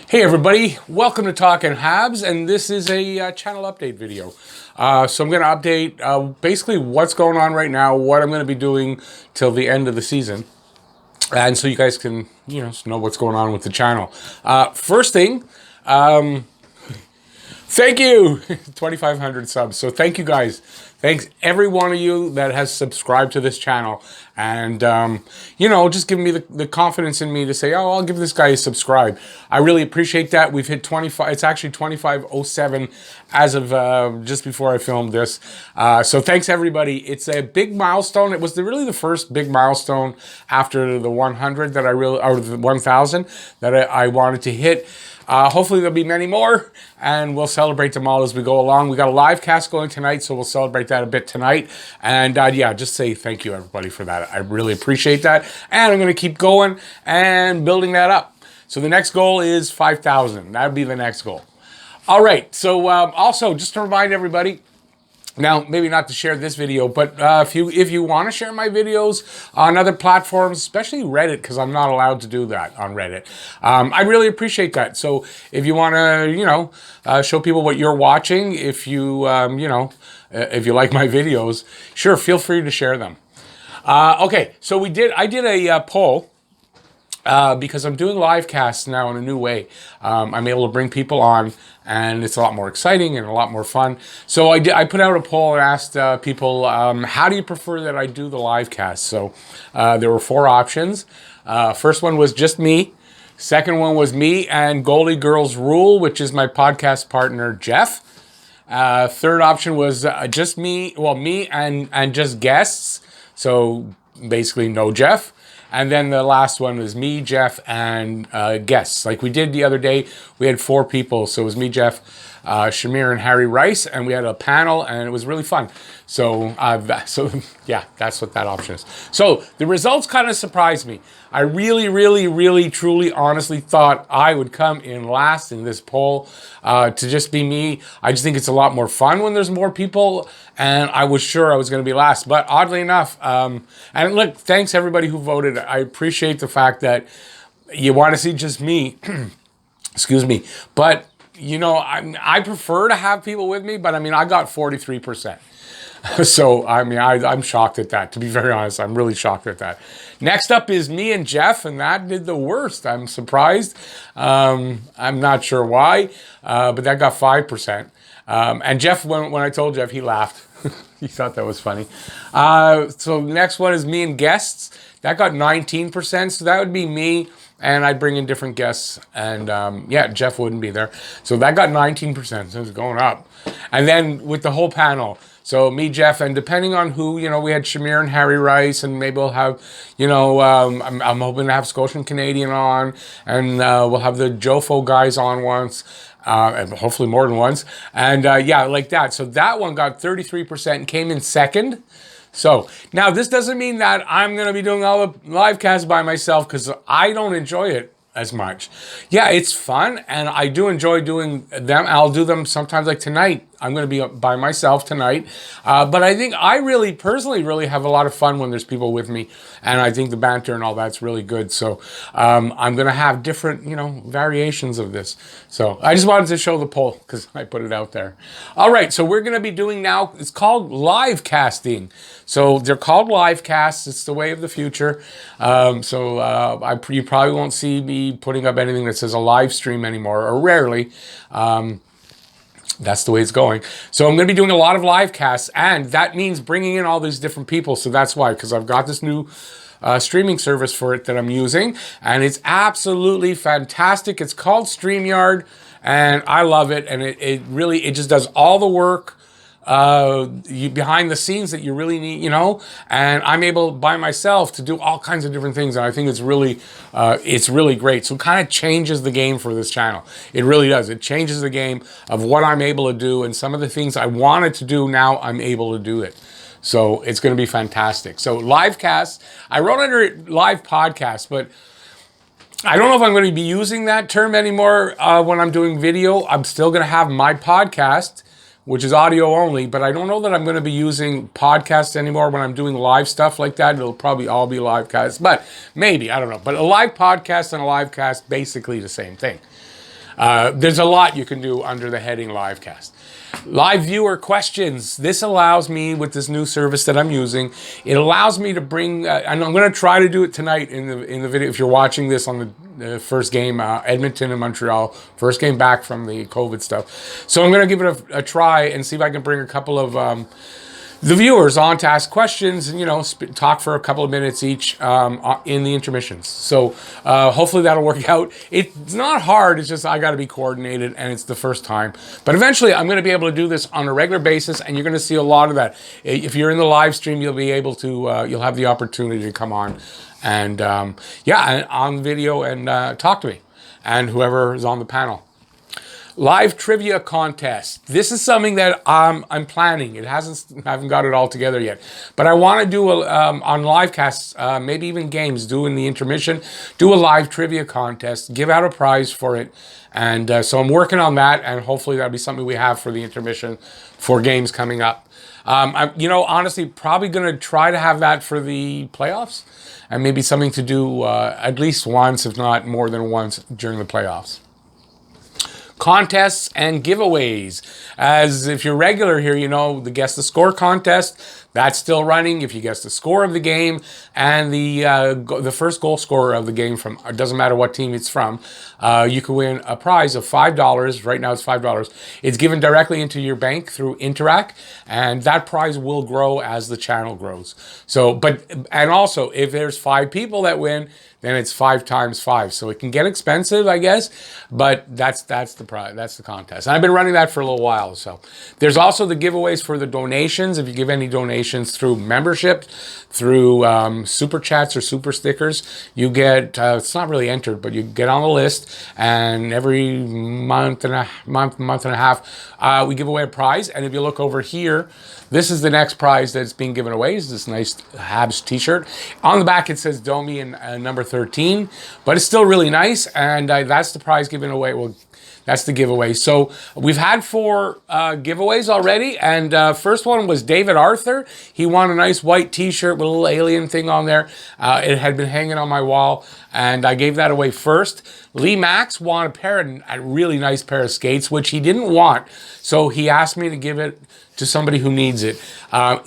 Hey everybody, welcome to Talking Habs, and this is a channel update video. So I'm going to update basically what's going on right now, what I'm going to be doing till the end of the season, and so you guys can, know what's going on with the channel. First thing, thank you, 2,500 subs. So thank you guys. Thanks every one of you that has subscribed to this channel, and just giving me the confidence in me to say, oh, I'll give this guy a subscribe. I really appreciate that. We've hit 25. It's actually 2507 as of just before I filmed this. So thanks everybody. It's a big milestone. It was really the first big milestone after the 100 that or the 1,000 that I wanted to hit. Hopefully there'll be many more, and we'll celebrate them all as we go along. We got a live cast going tonight, so we'll celebrate that a bit tonight. And just say thank you everybody for that. I really appreciate that, and I'm going to keep going and building that up. So the next goal is 5,000. That would be the next goal. All right. So also, just to remind everybody. Now, maybe not to share this video, but if you want to share my videos on other platforms, especially Reddit, because I'm not allowed to do that on Reddit, I really appreciate that. So if you want to, show people what you're watching, if you, if you like my videos, sure, feel free to share them. Okay, so I did a poll. Because I'm doing live casts now in a new way. I'm able to bring people on, and it's a lot more exciting and a lot more fun. So I put out a poll and asked people, how do you prefer that I do the live cast? So there were 4 options. First one was just me. Second one was me and Goalie Girls Rule, which is my podcast partner, Jeff. Third option was just me, me and just guests. So basically no Jeff. And then the last one was me, Jeff, and guests. Like we did the other day, we had 4 people. So it was me, Jeff, Shamir, and Harry Rice, and we had a panel, and it was really fun. So, yeah, that's what that option is. So the results kind of surprised me. I really, really, really, truly, honestly thought I would come in last in this poll to just be me. I just think it's a lot more fun when there's more people, and I was sure I was going to be last. But oddly enough, and look, thanks everybody who voted. I appreciate the fact that you want to see just me. Excuse me. But, I prefer to have people with me, but I got 43%. So, I'm shocked at that. To be very honest, I'm really shocked at that. Next up is me and Jeff, and that did the worst. I'm surprised. I'm not sure why, but that got 5%. And Jeff, when I told Jeff, he laughed. He thought that was funny. So next one is me and guests. That got 19%, so that would be me, and I'd bring in different guests, and Jeff wouldn't be there. So that got 19%, so it's going up. And then with the whole panel, so me, Jeff, and depending on who, we had Shamir and Harry Rice, and maybe we'll have, I'm hoping to have Scotian Canadian on, and we'll have the Jofo guys on once, and hopefully more than once. And like that. So that one got 33% and came in second. So now this doesn't mean that I'm going to be doing all the live casts by myself, because I don't enjoy it as much. Yeah, it's fun, and I do enjoy doing them. I'll do them sometimes, like tonight. I'm going to be by myself tonight. But I think I personally really have a lot of fun when there's people with me. And I think the banter and all that's really good. So I'm going to have different, variations of this. So I just wanted to show the poll because I put it out there. All right. So we're going to be doing now, it's called live casting. So they're called live casts. It's the way of the future. You probably won't see me putting up anything that says a live stream anymore, or rarely. That's the way it's going. So I'm going to be doing a lot of live casts, and that means bringing in all these different people. So that's why, because I've got this new streaming service for it that I'm using, and it's absolutely fantastic. It's called StreamYard, and I love it. And it really just does all the work behind the scenes that you really need, and I'm able by myself to do all kinds of different things. And I think it's really great. So it kind of changes the game for this channel. It really does. It changes the game of what I'm able to do, and some of the things I wanted to do now I'm able to do it. So it's going to be fantastic. So live casts, I wrote under live podcast, but I don't know if I'm going to be using that term anymore when I'm doing video. I'm still going to have my podcast, which is audio only, but I don't know that I'm going to be using podcasts anymore when I'm doing live stuff like that. It'll probably all be live casts, but maybe, I don't know. But a live podcast and a live cast, basically the same thing. There's a lot you can do under the heading Livecast. Live viewer questions. This allows me, with this new service that I'm using, it allows me to bring, and I'm going to try to do it tonight in the video. If you're watching this on the first game, Edmonton and Montreal, first game back from the COVID stuff. So I'm going to give it a try and see if I can bring a couple of the viewers on to ask questions and, talk for a couple of minutes each in the intermissions. So hopefully that'll work out. It's not hard. It's just I got to be coordinated, and it's the first time. But eventually I'm going to be able to do this on a regular basis, and you're going to see a lot of that. If you're in the live stream, you'll be able to, you'll have the opportunity to come on and, on video and talk to me and whoever is on the panel. Live trivia contest. This is something that I'm planning. I haven't got it all together yet, but I want to do on Livecasts, maybe even games, do in the intermission, do a live trivia contest, give out a prize for it, and so I'm working on that, and hopefully that'll be something we have for the intermission for games coming up. Honestly, probably going to try to have that for the playoffs, and maybe something to do at least once, if not more than once, during the playoffs. Contests and giveaways. As if you're regular here, the Guess the Score contest, that's still running. If you guess the score of the game and the first goal scorer of the game from, it doesn't matter what team it's from, you can win a prize of $5. Right now it's $5. It's given directly into your bank through Interac, and that prize will grow as the channel grows. So, and also if there's 5 people that win, then it's 5 times 5. So it can get expensive, I guess, but that's the prize. That's the contest. And I've been running that for a little while. So there's also the giveaways for the donations. If you give any donations through membership, through super chats or super stickers, you get, it's not really entered, but you get on the list, and every month and a half, we give away a prize. And if you look over here, this is the next prize that's being given away. Is this nice Habs t-shirt. On the back it says Domi and number 13, but it's still really nice, and that's the prize given away. Well, that's the giveaway. So we've had 4 giveaways already, and first one was David Arthur. He won a nice white t-shirt with a little alien thing on there. It had been hanging on my wall, and I gave that away first. Lee Max won a really nice pair of skates, which he didn't want, so he asked me to give it to somebody who needs it.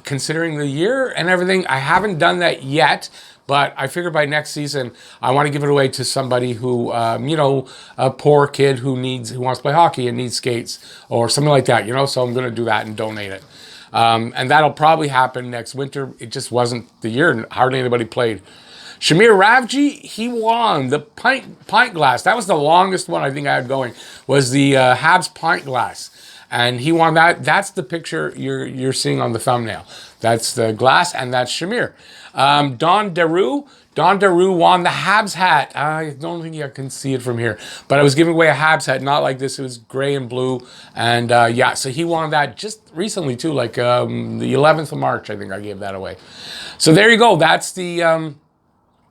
Considering the year and everything, I haven't done that yet, but I figure by next season, I want to give it away to somebody who, a poor kid who wants to play hockey and needs skates or something like that, so I'm going to do that and donate it. And that'll probably happen next winter. It just wasn't the year, and hardly anybody played. Shamir Ravji, he won the pint glass. That was the longest one I think I had going, was the Habs pint glass. And he won that. That's the picture you're seeing on the thumbnail. That's the glass, and that's Shamir. Don Daru won the Habs hat. I don't think you can see it from here, but I was giving away a Habs hat, not like this. It was gray and blue, and so he won that just recently too, like the 11th of March, I think I gave that away. So there you go. That's the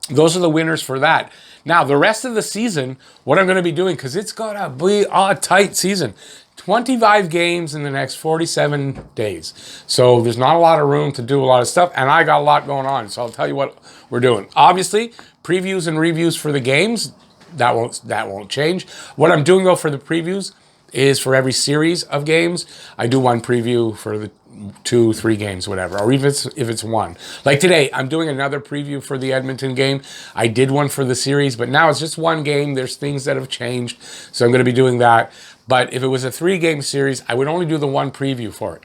those are the winners for that. Now the rest of the season, what I'm going to be doing, because it's going to be a tight season. 25 games in the next 47 days. So there's not a lot of room to do a lot of stuff, and I got a lot going on. So I'll tell you what we're doing. Obviously, previews and reviews for the games, that won't change. What I'm doing though for the previews is for every series of games, I do one preview for the 2, 3 games, whatever, or even if it's one. Like today, I'm doing another preview for the Edmonton game. I did one for the series, but now it's just one game. There's things that have changed, so I'm going to be doing that. But if it was a 3-game series, I would only do the one preview for it.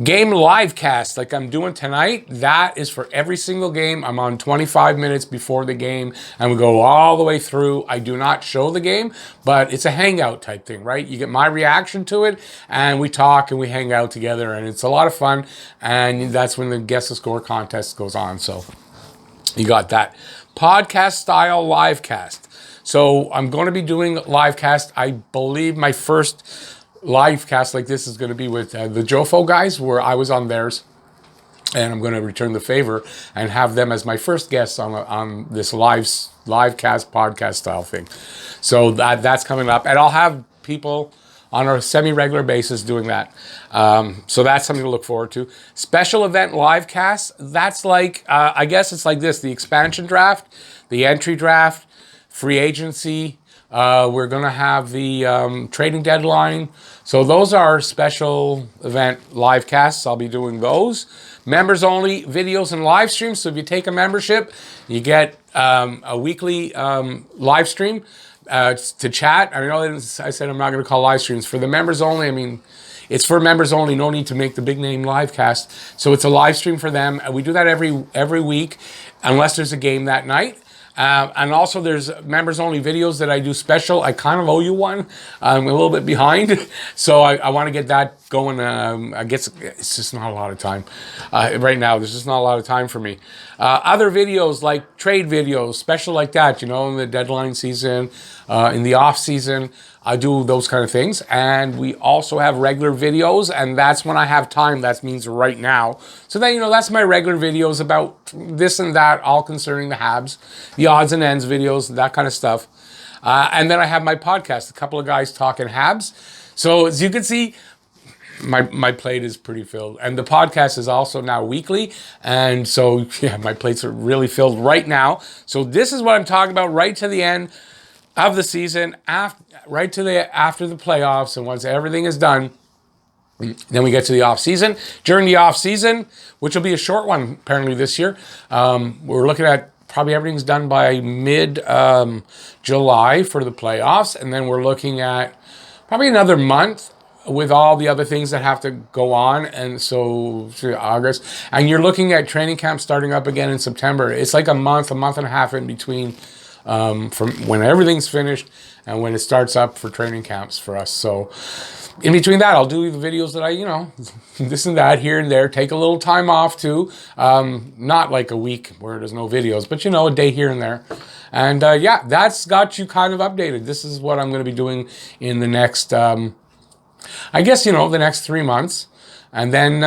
Game Livecast, like I'm doing tonight, that is for every single game. I'm on 25 minutes before the game, and we go all the way through. I do not show the game, but it's a hangout type thing, right? You get my reaction to it, and we talk and we hang out together, and it's a lot of fun, and that's when the Guess the Score contest goes on, so you got that. Podcast style Livecast. So I'm going to be doing Livecast. I believe my first Livecast like this is going to be with the Jofo guys, where I was on theirs, and I'm going to return the favor and have them as my first guests on this Livecast podcast style thing. So that's coming up, and I'll have people on a semi-regular basis doing that. So that's something to look forward to. Special event Livecast. That's like I guess it's like this: the expansion draft, the entry draft, free agency, We're going to have the trading deadline. So those are special event live casts. I'll be doing those. Members only videos and live streams. So if you take a membership, you get a weekly live stream to chat. I know I said I'm not going to call live streams. For the members only, I mean, it's for members only. No need to make the big name live cast. So it's a live stream for them. We do that every week, unless there's a game that night. And also there's members only videos that I do special. I kind of owe you one. I'm a little bit behind. So I want to get that going. I guess it's just not a lot of time. Right now, there's just not a lot of time for me. Other videos like trade videos, special like that, you know, in the deadline season, in the off season, I do those kind of things. And we also have regular videos, and that's when I have time. That means right now. So then, you know, that's my regular videos about this and that, all concerning the Habs, the odds and ends videos, that kind of stuff. And then I have my podcast, a couple of guys talking Habs. So as you can see, my plate is pretty filled. And the podcast is also now weekly. And so, yeah, my plates are really filled right now. So this is what I'm talking about right to the end of the season, after the playoffs, and once everything is done, then we get to the off season. During the off season, which will be a short one apparently this year, we're looking at probably everything's done by mid July for the playoffs, and then we're looking at probably another month with all the other things that have to go on, and so through August, and you're looking at training camp starting up again in September. It's like a month and a half in between. From when everything's finished and when it starts up for training camps for us. So in between that, I'll do the videos that I, you know, this and that here and there, take a little time off too. Not like a week where there's no videos, but, you know, a day here and there. And yeah, that's got you kind of updated. This is what I'm going to be doing in the next, I guess, you know, the next 3 months. And then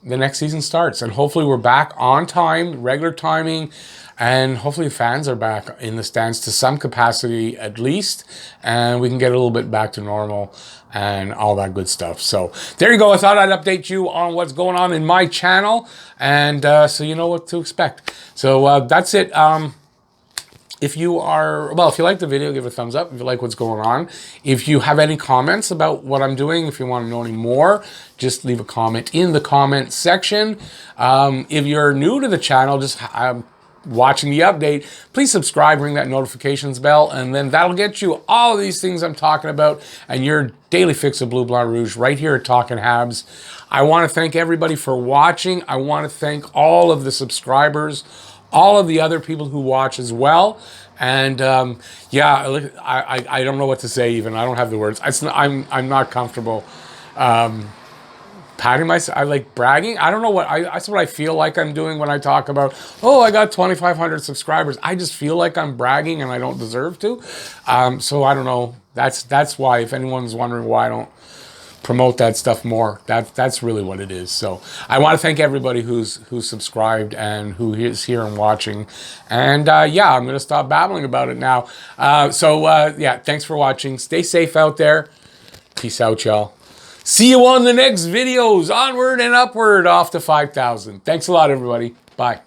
the next season starts. And hopefully we're back on time, regular timing. And hopefully fans are back in the stands to some capacity at least. And we can get a little bit back to normal and all that good stuff. So there you go. I thought I'd update you on what's going on in my channel. And so you know what to expect. So that's it. If you like the video, give it a thumbs up. If you like what's going on. If you have any comments about what I'm doing, if you want to know any more, just leave a comment in the comment section. If you're new to the channel, just watching the update, please subscribe, ring that notifications bell, and then that'll get you all of these things I'm talking about and your daily fix of Bleu Blanc Rouge right here at Talkin' Habs. I want to thank everybody for watching. I want to thank all of the subscribers, all of the other people who watch as well. And yeah, I don't know what to say even. I don't have the words. I'm not comfortable patting myself. I like bragging. I don't know that's what I feel like I'm doing when I talk about, oh, I got 2,500 subscribers. I just feel like I'm bragging and I don't deserve to. So I don't know. That's why, if anyone's wondering why I don't promote that stuff more, that's really what it is. So I want to thank everybody who's subscribed and who is here and watching. And yeah, I'm going to stop babbling about it now. Yeah, thanks for watching. Stay safe out there. Peace out, y'all. See you on the next videos. Onward and upward, off to 5,000. Thanks a lot, everybody. Bye.